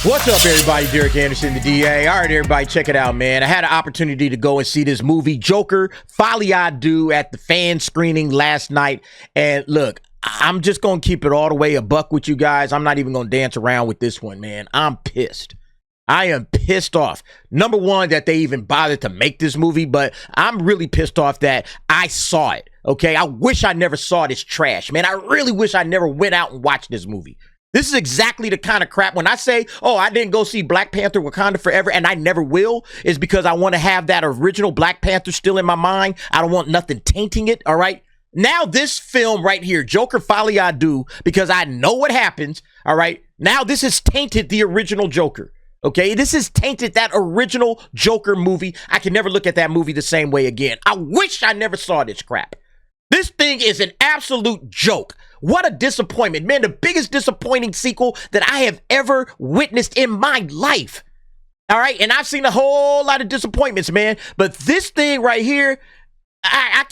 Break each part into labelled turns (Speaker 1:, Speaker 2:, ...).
Speaker 1: What's up, everybody? Derek Anderson, the DA. All right, everybody, check it out, man. I had an opportunity to go and see this movie, Joker, Folie A Deux, at the fan screening last night. And look, I'm just going to keep it all the way a buck with you guys. I'm not even going to dance around with this one, man. I'm pissed. I am pissed off. Number one, that they even bothered to make this movie, but I'm really pissed off that I saw it, okay? I wish I never saw this trash, man. I really wish I never went out and watched this movie. This is exactly the kind of crap when I say, oh, I didn't go see Black Panther Wakanda Forever, and I never will, is because I want to have that original Black Panther still in my mind. I don't want nothing tainting it, all right? Now this film right here, Joker Folie A Deux, because I know what happens, all right? Now this has tainted the original Joker, okay? This has tainted that original Joker movie. I can never look at that movie the same way again. I wish I never saw this crap. This thing is an absolute joke. What a disappointment, man. The biggest disappointing sequel that I have ever witnessed in my life. All right. And I've seen a whole lot of disappointments, man. But this thing right here, I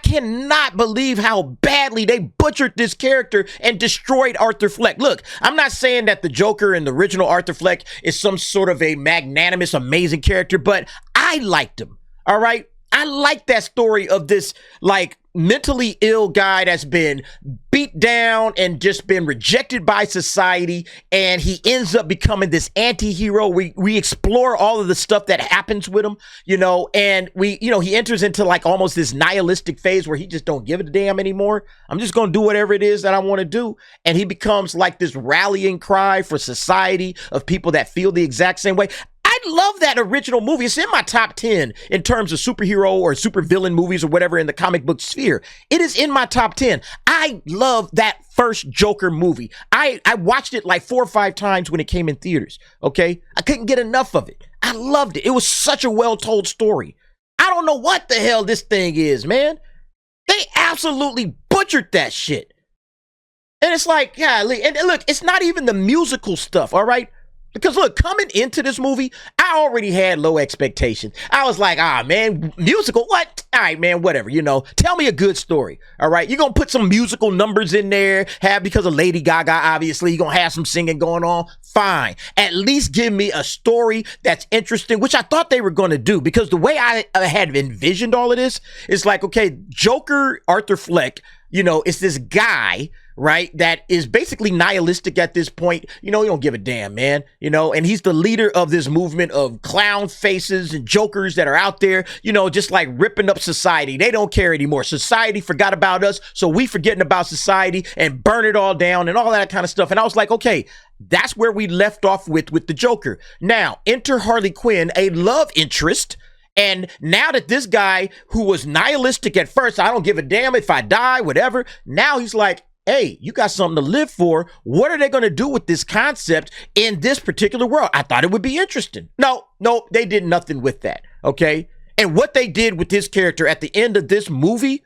Speaker 1: cannot believe how badly they butchered this character and destroyed Arthur Fleck. Look, I'm not saying that the Joker and the original Arthur Fleck is some sort of a magnanimous, amazing character, but I liked him. All right. I like that story of this, like, mentally ill guy that's been beat down and just been rejected by society, and he ends up becoming this anti-hero. We explore all of the stuff that happens with him, you know, and he enters into like almost this nihilistic phase where he just don't give a damn anymore. I'm just gonna do whatever it is that I want to do, and he becomes like this rallying cry for society of people that feel the exact same way. I love that original movie. It's in my top 10 in terms of superhero or supervillain movies or whatever in the comic book sphere. It is in my top 10. I love that first Joker movie. I watched it like 4 or 5 times when it came in theaters, okay? I couldn't get enough of it. I loved it. It was such a well-told story. I don't know what the hell this thing is, man. They absolutely butchered that shit. And it's like, golly, and look, it's not even the musical stuff, all right? Because look, coming into this movie, I already had low expectations. I was like, man, musical, what? All right, man, whatever, you know. Tell me a good story, all right? You're going to put some musical numbers in there, because of Lady Gaga, obviously. You're going to have some singing going on. Fine. At least give me a story that's interesting, which I thought they were going to do. Because the way I had envisioned all of this is like, okay, Joker, Arthur Fleck, you know, it's this guy, right, that is basically nihilistic at this point. You know, he don't give a damn, man, you know, and he's the leader of this movement of clown faces and jokers that are out there, you know, just like ripping up society. They don't care anymore. Society forgot about us, so we forgetting about society and burn it all down and all that kind of stuff. And I was like, okay, that's where we left off with the Joker. Now, enter Harley Quinn, a love interest. And now that this guy who was nihilistic at first, I don't give a damn if I die, whatever. Now he's like, hey, you got something to live for. What are they going to do with this concept in this particular world? I thought it would be interesting. No, they did nothing with that. Okay. And what they did with this character at the end of this movie,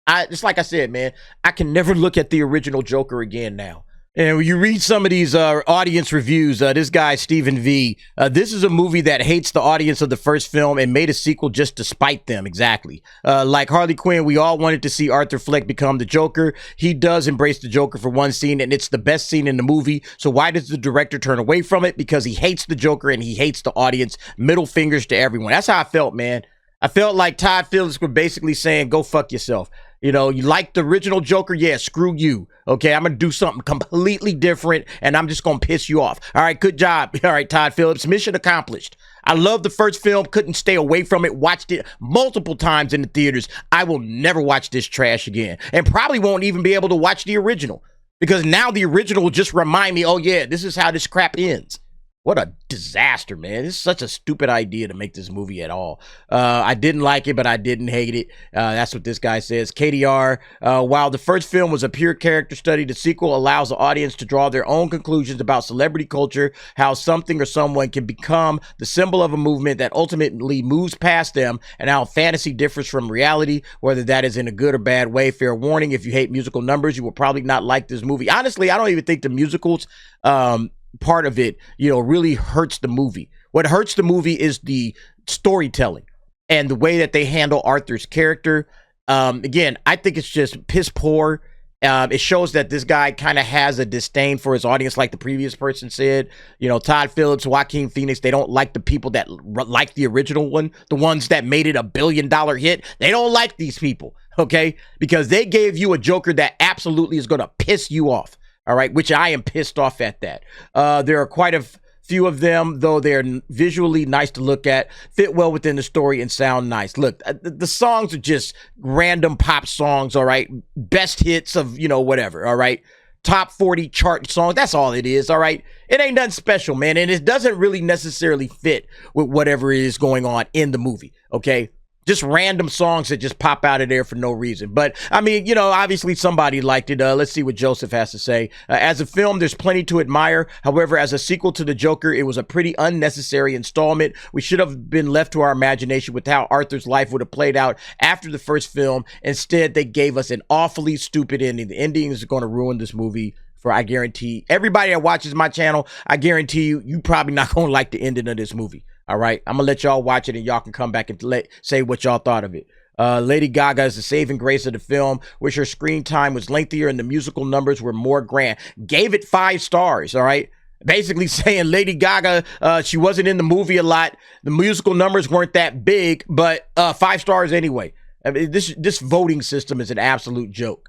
Speaker 1: it's like I said, man, I can never look at the original Joker again now. And when you read some of these audience reviews, this guy, Stephen V, this is a movie that hates the audience of the first film and made a sequel just to spite them, exactly. Like Harley Quinn, we all wanted to see Arthur Fleck become the Joker. He does embrace the Joker for one scene, and it's the best scene in the movie. So why does the director turn away from it? Because he hates the Joker and he hates the audience. Middle fingers to everyone. That's how I felt, man. I felt like Todd Phillips were basically saying, go fuck yourself. You know, you like the original Joker? Yeah, screw you. Okay, I'm going to do something completely different, and I'm just going to piss you off. All right, good job. All right, Todd Phillips, mission accomplished. I love the first film, couldn't stay away from it, watched it multiple times in the theaters. I will never watch this trash again, and probably won't even be able to watch the original, because now the original will just remind me, oh yeah, this is how this crap ends. What a disaster, man. It's such a stupid idea to make this movie at all. I didn't like it, but I didn't hate it. That's what this guy says. KDR, while the first film was a pure character study, the sequel allows the audience to draw their own conclusions about celebrity culture, how something or someone can become the symbol of a movement that ultimately moves past them, and how fantasy differs from reality, whether that is in a good or bad way. Fair warning, if you hate musical numbers, you will probably not like this movie. Honestly, I don't even think the musicals part of it, you know, really hurts the movie. What hurts the movie is the storytelling and the way that they handle Arthur's character. Again, I think it's just piss poor It shows that this guy kind of has a disdain for his audience, like the previous person said. You know, Todd Phillips, Joaquin Phoenix, they don't like the people that like the original one, the ones that made it $1 billion hit. They don't like these people, okay? Because they gave you a Joker that absolutely is going to piss you off, all right? Which I am pissed off at that. There are quite a few of them, though they're visually nice to look at, fit well within the story, and sound nice. Look, the songs are just random pop songs, all right? Best hits of, you know, whatever, all right? Top 40 chart songs, that's all it is, all right? It ain't nothing special, man, and it doesn't really necessarily fit with whatever is going on in the movie, okay? Just random songs that just pop out of there for no reason. But, I mean, you know, obviously somebody liked it. Let's see what Joseph has to say. As a film, there's plenty to admire. However, as a sequel to The Joker, it was a pretty unnecessary installment. We should have been left to our imagination with how Arthur's life would have played out after the first film. Instead, they gave us an awfully stupid ending. The ending is going to ruin this movie. For I guarantee everybody that watches my channel, I guarantee you probably not going to like the ending of this movie. All right, I'm gonna let y'all watch it and y'all can come back and say what y'all thought of it. Lady Gaga is the saving grace of the film, which her screen time was lengthier and the musical numbers were more grand. Gave it 5 stars, all right? Basically saying Lady Gaga, she wasn't in the movie a lot. The musical numbers weren't that big, but 5 stars anyway. I mean, this voting system is an absolute joke.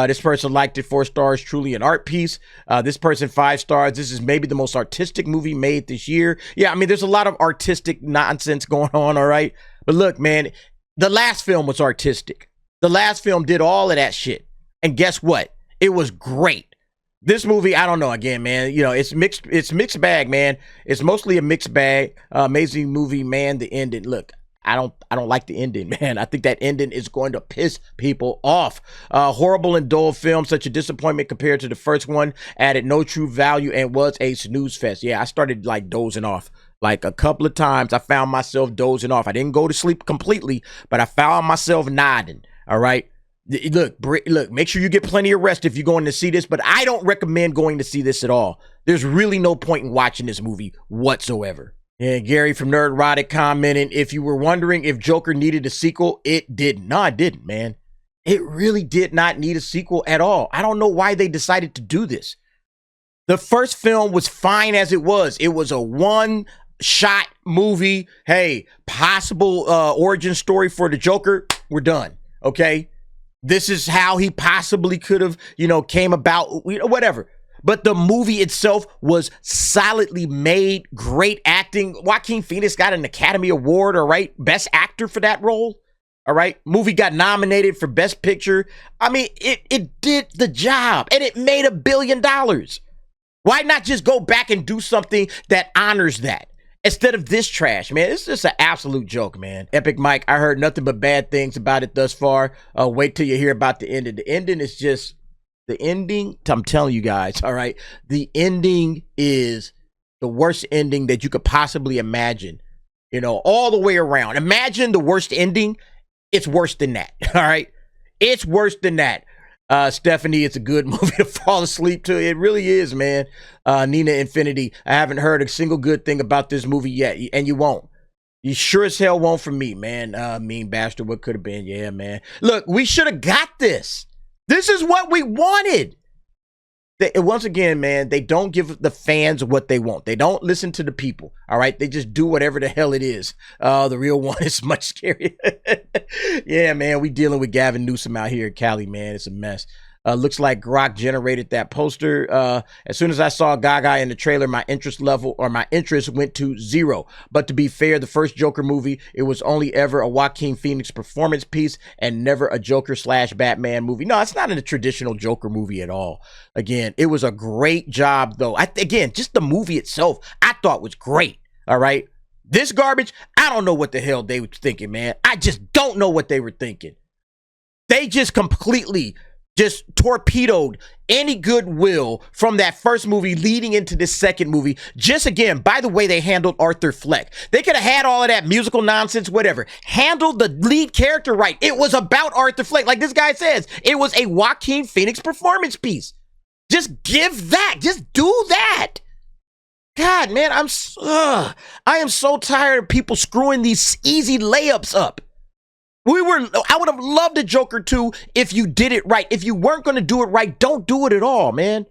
Speaker 1: This person liked it 4 stars, truly an art piece. This person 5 stars. This is maybe the most artistic movie made this year. Yeah, I mean, there's a lot of artistic nonsense going on, all right? But look, man, the last film was artistic. The last film did all of that shit. And guess what? It was great. This movie, I don't know, again, man, you know, it's mixed bag, man. It's mostly a mixed bag. Amazing movie, man, the ending. Look, I don't like the ending, man. I think that ending is going to piss people off. Horrible and dull film, such a disappointment compared to the first one. Added no true value and was a snooze fest. Yeah, I started like dozing off. Like a couple of times I found myself dozing off. I didn't go to sleep completely, but I found myself nodding. All right. Look, make sure you get plenty of rest if you're going to see this, but I don't recommend going to see this at all. There's really no point in watching this movie whatsoever. And Gary from Nerdrotic commenting, if you were wondering if Joker needed a sequel, it didn't. No, it didn't, man. It really did not need a sequel at all. I don't know why they decided to do this. The first film was fine as it was. It was a one-shot movie. Hey, possible origin story for the Joker. We're done, okay? This is how he possibly could have, you know, came about, whatever. But the movie itself was solidly made, great acting. Joaquin Phoenix got an Academy Award, all right? Best actor for that role, all right? Movie got nominated for Best Picture. I mean, it did the job, and it made $1 billion. Why not just go back and do something that honors that? Instead of this trash, man. It's just an absolute joke, man. Epic Mike, I heard nothing but bad things about it thus far. Wait till you hear about the ending. The ending is just... The ending, I'm telling you guys, all right, the ending is the worst ending that you could possibly imagine, you know, all the way around. Imagine the worst ending. It's worse than that, all right? It's worse than that. Stephanie, it's a good movie to fall asleep to. It really is, man. Nina Infinity, I haven't heard a single good thing about this movie yet, and you won't. You sure as hell won't from me, man. Mean bastard, what could have been? Yeah, man. Look, we should have got this. This is what we wanted. Once again, man, they don't give the fans what they want. They don't listen to the people, all right? They just do whatever the hell it is. The real one is much scarier. Yeah, man, we dealing with Gavin Newsom out here in Cali, man. It's a mess. Looks like Grok generated that poster. As soon as I saw Gaga in the trailer, my interest went to 0. But to be fair, the first Joker movie, it was only ever a Joaquin Phoenix performance piece and never a Joker/Batman movie. No, it's not a traditional Joker movie at all. Again, it was a great job, though. Again, just the movie itself, I thought was great. All right. This garbage, I don't know what the hell they were thinking, man. I just don't know what they were thinking. They just completely just torpedoed any goodwill from that first movie leading into this second movie. Just again, by the way they handled Arthur Fleck. They could have had all of that musical nonsense, whatever. Handled the lead character right. It was about Arthur Fleck. Like this guy says, it was a Joaquin Phoenix performance piece. Just give that. Just do that. God, man, I am so tired of people screwing these easy layups up. I would have loved the Joker 2 if you did it right. If you weren't going to do it right, don't do it at all, man.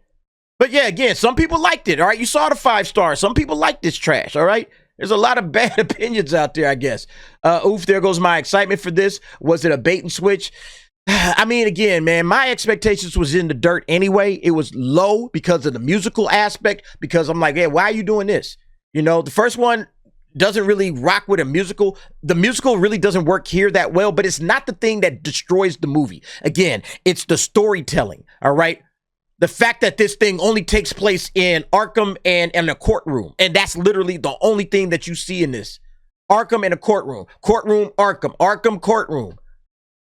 Speaker 1: But yeah, again, some people liked it, all right? You saw the 5 stars. Some people like this trash, all right? There's a lot of bad opinions out there, I guess. Oof, there goes my excitement for this. Was it a bait and switch? I mean, again, man, my expectations was in the dirt anyway. It was low because of the musical aspect, because I'm like, hey, why are you doing this? You know, the first one doesn't really rock with a musical. The musical really doesn't work here that well, but it's not the thing that destroys the movie. Again, it's the storytelling, all right? The fact that this thing only takes place in Arkham and in a courtroom, and that's literally the only thing that you see in this. Arkham in a courtroom. Courtroom, Arkham. Arkham, courtroom.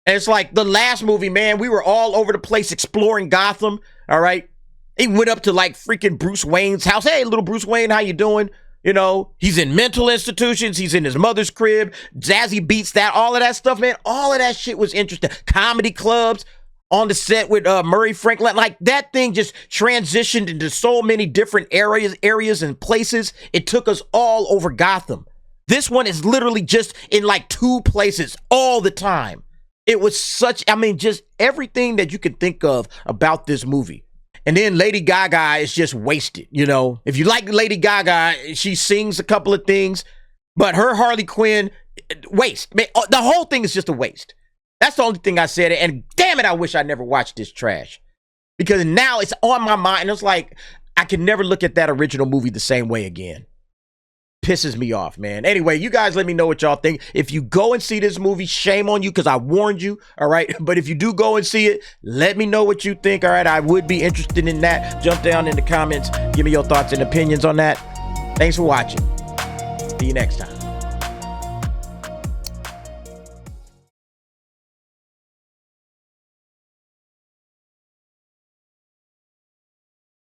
Speaker 1: And it's like the last movie, man, we were all over the place exploring Gotham, all right? He went up to like freaking Bruce Wayne's house. Hey, little Bruce Wayne, how you doing? You know, he's in mental institutions. He's in his mother's crib. Zazie Beetz, that, all of that stuff, man. All of that shit was interesting. Comedy clubs on the set with Murray Franklin. Like, that thing just transitioned into so many different areas and places. It took us all over Gotham. This one is literally just in like 2 places all the time. It was such, I mean, just everything that you could think of about this movie. And then Lady Gaga is just wasted, you know. If you like Lady Gaga, she sings a couple of things, but her Harley Quinn, waste. Man, the whole thing is just a waste. That's the only thing I said. And damn it, I wish I never watched this trash. Because now it's on my mind. It's like, I can never look at that original movie the same way again. Pisses me off, man. Anyway, you guys let me know what y'all think. If you go and see this movie, shame on you, because I warned you, all right? But if you do go and see it, let me know what you think, all right? I would be interested in that. Jump down in the comments. Give me your thoughts and opinions on that. Thanks for watching. See you next time.